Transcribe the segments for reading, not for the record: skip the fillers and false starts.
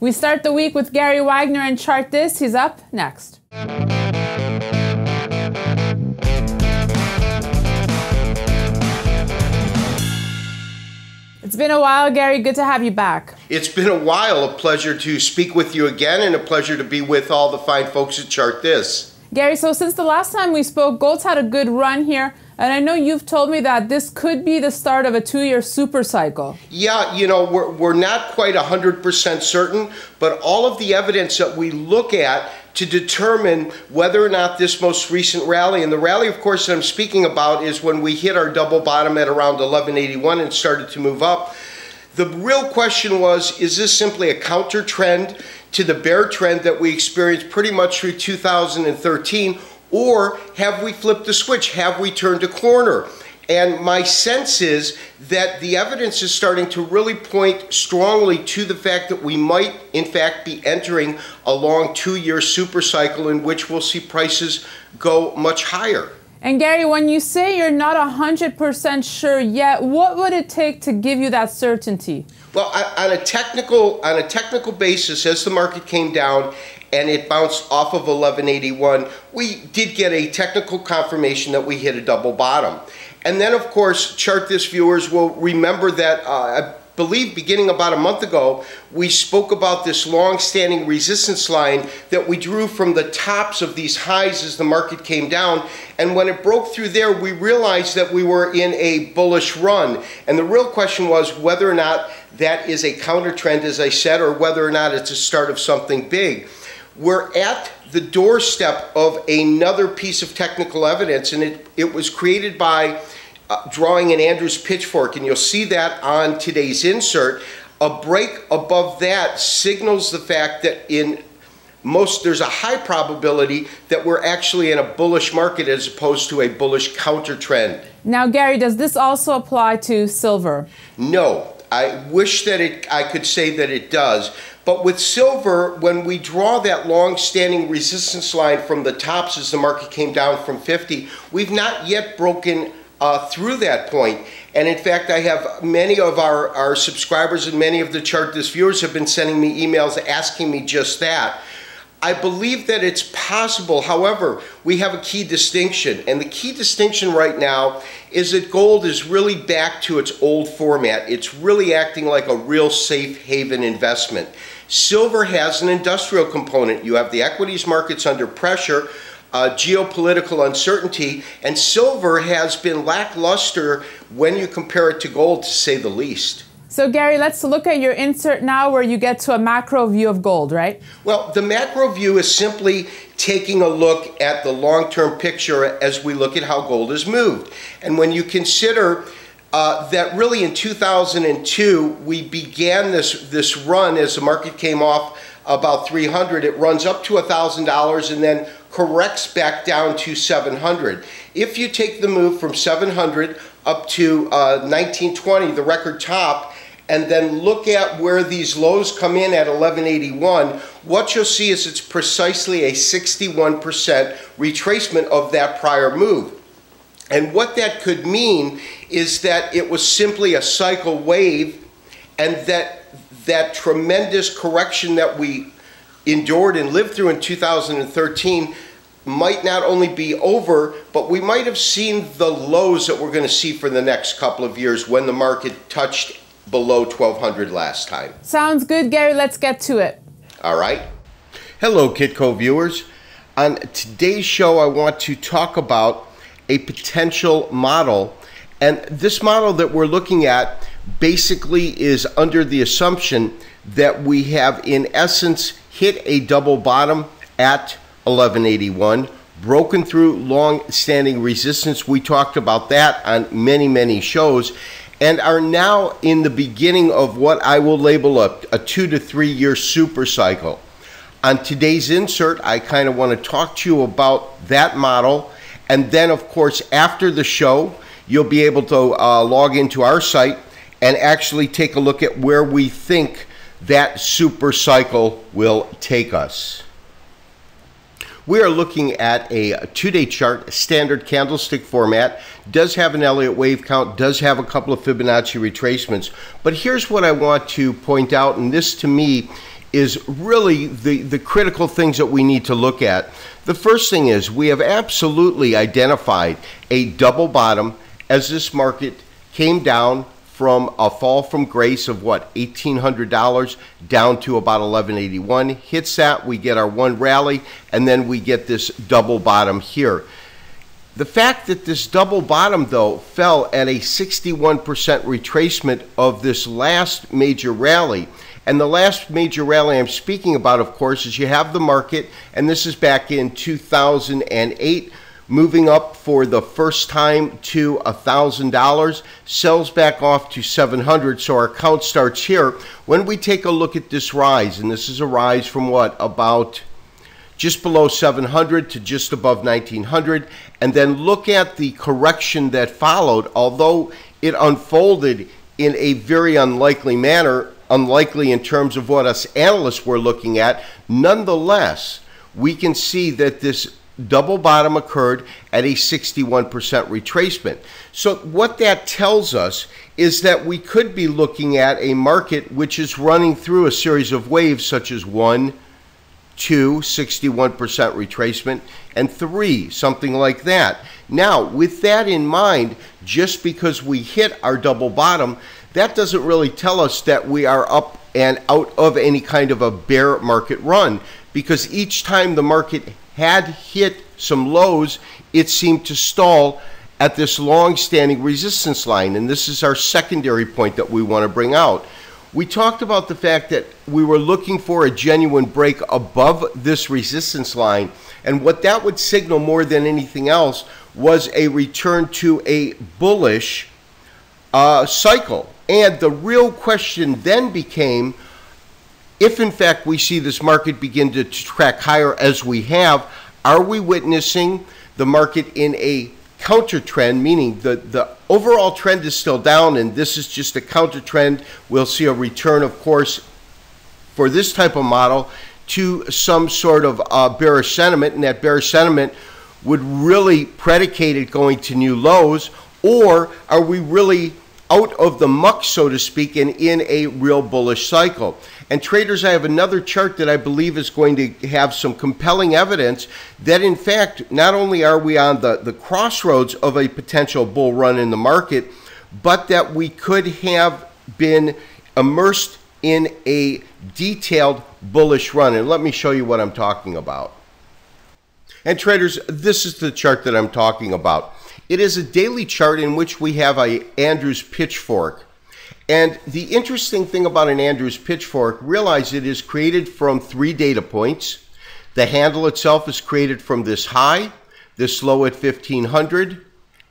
We start the week with Gary Wagner and Chart This. He's up next. It's been a while, Gary. Good to have you back. It's been a while. A pleasure to speak with you again and a pleasure to be with all the fine folks at Chart This. Gary, so since the last time we spoke, gold's had a good run here. And I know you've told me that this could be the start of a 2-year super cycle. Yeah, you know, we're not quite 100% certain, but all of the evidence that we look at to determine whether or not this most recent rally, and the rally, of course, that I'm speaking about is when we hit our double bottom at around 1181 and started to move up. The real question was, is this simply a counter trend to the bear trend that we experienced pretty much through 2013? Or have we flipped the switch? Have we turned a corner? And my sense is that the evidence is starting to really point strongly to the fact that we might, in fact, be entering a long 2-year super cycle in which we'll see prices go much higher. And Gary, when you say you're not 100% sure yet, what would it take to give you that certainty? Well, on a technical basis, as the market came down and it bounced off of 1181, we did get a technical confirmation that we hit a double bottom. And then, of course, Chart This viewers will remember that I believe beginning about a month ago, we spoke about this long-standing resistance line that we drew from the tops of these highs as the market came down. And when it broke through there, we realized that we were in a bullish run. And the real question was whether or not that is a counter trend, as I said, or whether or not it's a start of something big. We're at the doorstep of another piece of technical evidence, and it was created by drawing an Andrews pitchfork, and you'll see that on today's insert. A break above that signals the fact that there's a high probability that we're actually in a bullish market as opposed to a bullish counter trend. Now, Gary, does this also apply to silver? No. I wish that I could say that it does. But with silver, when we draw that long-standing resistance line from the tops as the market came down from 50, we've not yet broken through that point. And in fact, I have many of our subscribers and many of the Chart This viewers have been sending me emails asking me just that. I believe that it's possible. However, we have a key distinction, and the key distinction right now is that gold is really back to its old format. It's really acting like a real safe haven investment. Silver has an industrial component. You have the equities markets under pressure, geopolitical uncertainty, and silver has been lackluster when you compare it to gold, to say the least. So Gary, let's look at your insert now where you get to a macro view of gold, right? Well, the macro view is simply taking a look at the long-term picture as we look at how gold has moved. And when you consider that really in 2002, we began this run as the market came off about 300, it runs up to $1,000 and then corrects back down to 700. If you take the move from 700 up to 1920, the record top, and then look at where these lows come in at 1181, what you'll see is it's precisely a 61% retracement of that prior move. And what that could mean is that it was simply a cycle wave, and that tremendous correction that we endured and lived through in 2013 might not only be over, but we might have seen the lows that we're going to see for the next couple of years when the market touched below 1200 last time. Sounds good, Gary. Let's get to it. All right. Hello, Kitco viewers. On today's show, I want to talk about a potential model. And this model that we're looking at basically is under the assumption that we have, in essence, hit a double bottom at 1181, broken through long-standing resistance. We talked about that on many shows, and are now in the beginning of what I will label a 2 to 3 year super cycle. On today's insert, I kind of want to talk to you about that model, and then of course after the show you'll be able to log into our site and actually take a look at where we think that super cycle will take us. We are looking at a 2-day chart, standard candlestick format, does have an Elliott wave count, does have a couple of Fibonacci retracements. But here's what I want to point out, and this to me is really the critical things that we need to look at. The first thing is we have absolutely identified a double bottom as this market came down from a fall from grace of what, $1,800 down to about $1,181. Hits that, we get our one rally, and then we get this double bottom here. The fact that this double bottom, though, fell at a 61% retracement of this last major rally. And the last major rally I'm speaking about, of course, is you have the market, and this is back in 2008, moving up for the first time to $1,000, sells back off to $700, so our count starts here. When we take a look at this rise, and this is a rise from what, about just below 700 to just above 1900, and then look at the correction that followed, although it unfolded in a very unlikely manner, unlikely in terms of what us analysts were looking at, nonetheless, we can see that this double bottom occurred at a 61% retracement. So what that tells us is that we could be looking at a market which is running through a series of waves such as 1, 2, 61% retracement, and 3, something like that. Now, with that in mind, just because we hit our double bottom, that doesn't really tell us that we are up and out of any kind of a bear market run, because each time the market had hit some lows, it seemed to stall at this long-standing resistance line, and this is our secondary point that we want to bring out. We talked about the fact that we were looking for a genuine break above this resistance line, and what that would signal more than anything else was a return to a bullish cycle. And the real question then became, if in fact we see this market begin to track higher as we have, are we witnessing the market in a counter trend, meaning the overall trend is still down and this is just a counter trend? We'll see a return, of course, for this type of model to some sort of bearish sentiment, and that bearish sentiment would really predicate it going to new lows, or are we really out of the muck, so to speak, and in a real bullish cycle? And traders, I have another chart that I believe is going to have some compelling evidence that in fact, not only are we on the crossroads of a potential bull run in the market, but that we could have been immersed in a detailed bullish run. And let me show you what I'm talking about. And traders, this is the chart that I'm talking about. It is a daily chart in which we have a Andrews pitchfork. And the interesting thing about an Andrews pitchfork, realize it is created from 3 data points. The handle itself is created from this high, this low at 1500,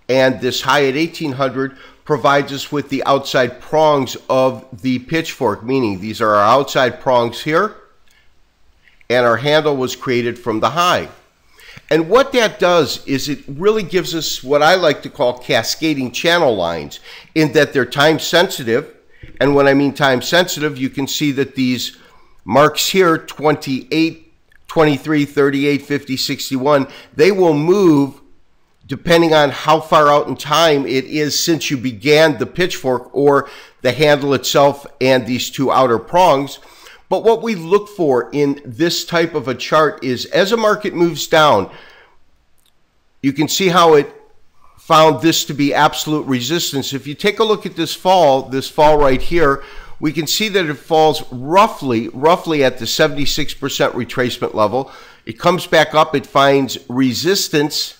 and this high at 1800 provides us with the outside prongs of the pitchfork, meaning these are our outside prongs here, and our handle was created from the high. And what that does is it really gives us what I like to call cascading channel lines, in that they're time sensitive. And when I mean time sensitive, you can see that these marks here, 28, 23, 38, 50, 61, they will move depending on how far out in time it is since you began the pitchfork, or the handle itself and these 2 outer prongs. But what we look for in this type of a chart is, as a market moves down, you can see how it found this to be absolute resistance. If you take a look at this fall right here, we can see that it falls roughly at the 76% retracement level. It comes back up, it finds resistance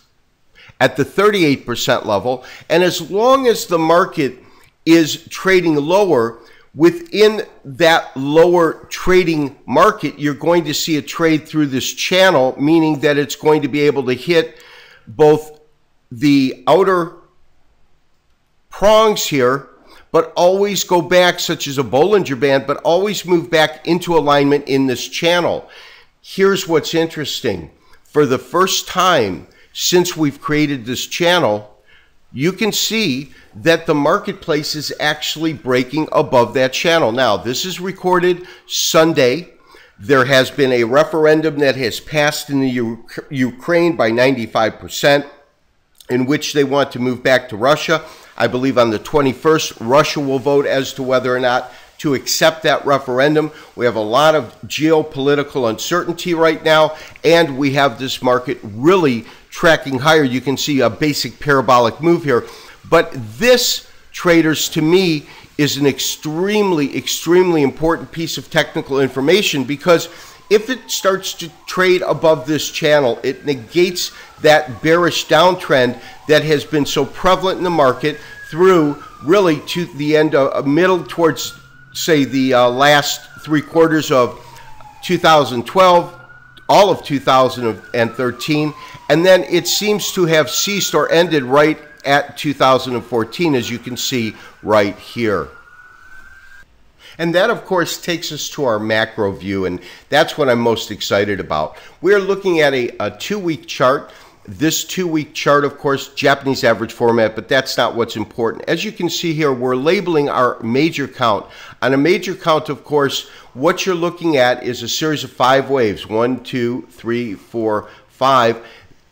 at the 38% level, and as long as the market is trading lower, within that lower trading market, you're going to see a trade through this channel, meaning that it's going to be able to hit both the outer prongs here, but always go back, such as a Bollinger Band, but always move back into alignment in this channel. Here's what's interesting. For the first time since we've created this channel, you can see that the marketplace is actually breaking above that channel. Now, this is recorded Sunday. There has been a referendum that has passed in the Ukraine by 95%, in which they want to move back to Russia. I believe on the 21st, Russia will vote as to whether or not to accept that referendum. We have a lot of geopolitical uncertainty right now, and we have this market really tracking higher. You can see a basic parabolic move here. But this, traders, to me, is an extremely, extremely important piece of technical information, because if it starts to trade above this channel, it negates that bearish downtrend that has been so prevalent in the market through really to the end of middle towards, say, the last 3 quarters of 2012, all of 2013, and then it seems to have ceased or ended right at 2014, as you can see right here. And that, of course, takes us to our macro view, and that's what I'm most excited about. We're looking at a 2-week chart. This 2-week chart, of course, Japanese average format, but that's not what's important. As you can see here, we're labeling our major count. On a major count, of course, what you're looking at is a series of 5 waves, 1, 2, 3, 4, 5.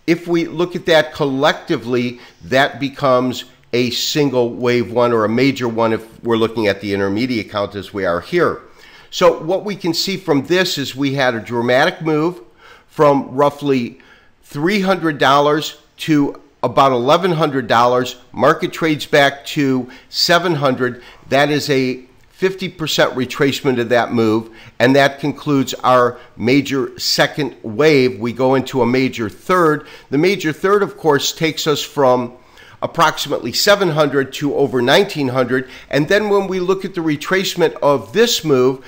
If we look at that collectively, that becomes a single wave 1 or a major 1 if we're looking at the intermediate count as we are here. So what we can see from this is we had a dramatic move from roughly $300 to about $1,100. Market trades back to $700. That is a 50% retracement of that move, and that concludes our major second wave. We go into a major third. The major third, of course, takes us from approximately 700 to over 1900, and then when we look at the retracement of this move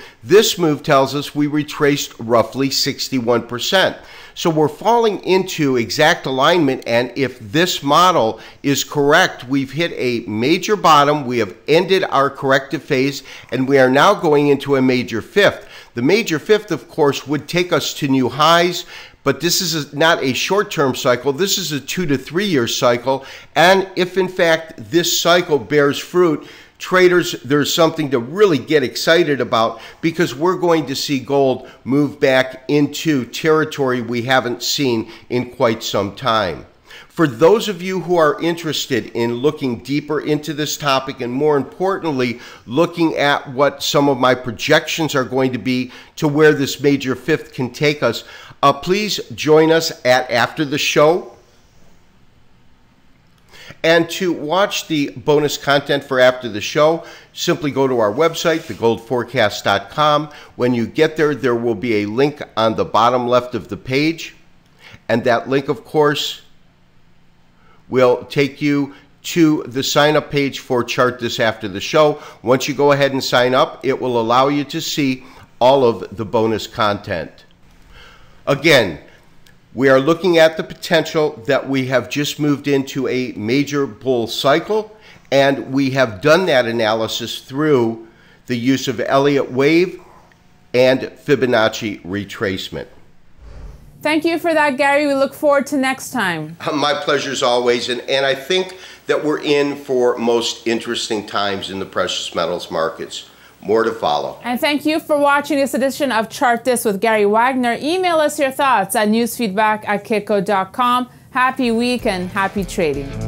tells us we retraced roughly 61%. So we're falling into exact alignment, and if this model is correct, we've hit a major bottom, we have ended our corrective phase, and we are now going into a major fifth. The major fifth, of course, would take us to new highs, but this is not a short-term cycle. This is a 2 to 3 year cycle. And if in fact this cycle bears fruit, traders, there's something to really get excited about, because we're going to see gold move back into territory we haven't seen in quite some time. For those of you who are interested in looking deeper into this topic, and more importantly, looking at what some of my projections are going to be to where this major fifth can take us, please join us at after the show. And to watch the bonus content for after the show, simply go to our website, thegoldforecast.com. When you get there, there will be a link on the bottom left of the page. And that link, of course, will take you to the sign-up page for Chart This After the Show. Once you go ahead and sign up, it will allow you to see all of the bonus content. Again, we are looking at the potential that we have just moved into a major bull cycle, and we have done that analysis through the use of Elliott wave and Fibonacci retracement. Thank you for that, Gary. We look forward to next time. My pleasure as always, and I think that we're in for most interesting times in the precious metals markets. More to follow. And thank you for watching this edition of Chart This with Gary Wagner. Email us your thoughts at newsfeedback@kitco.com. Happy week and happy trading.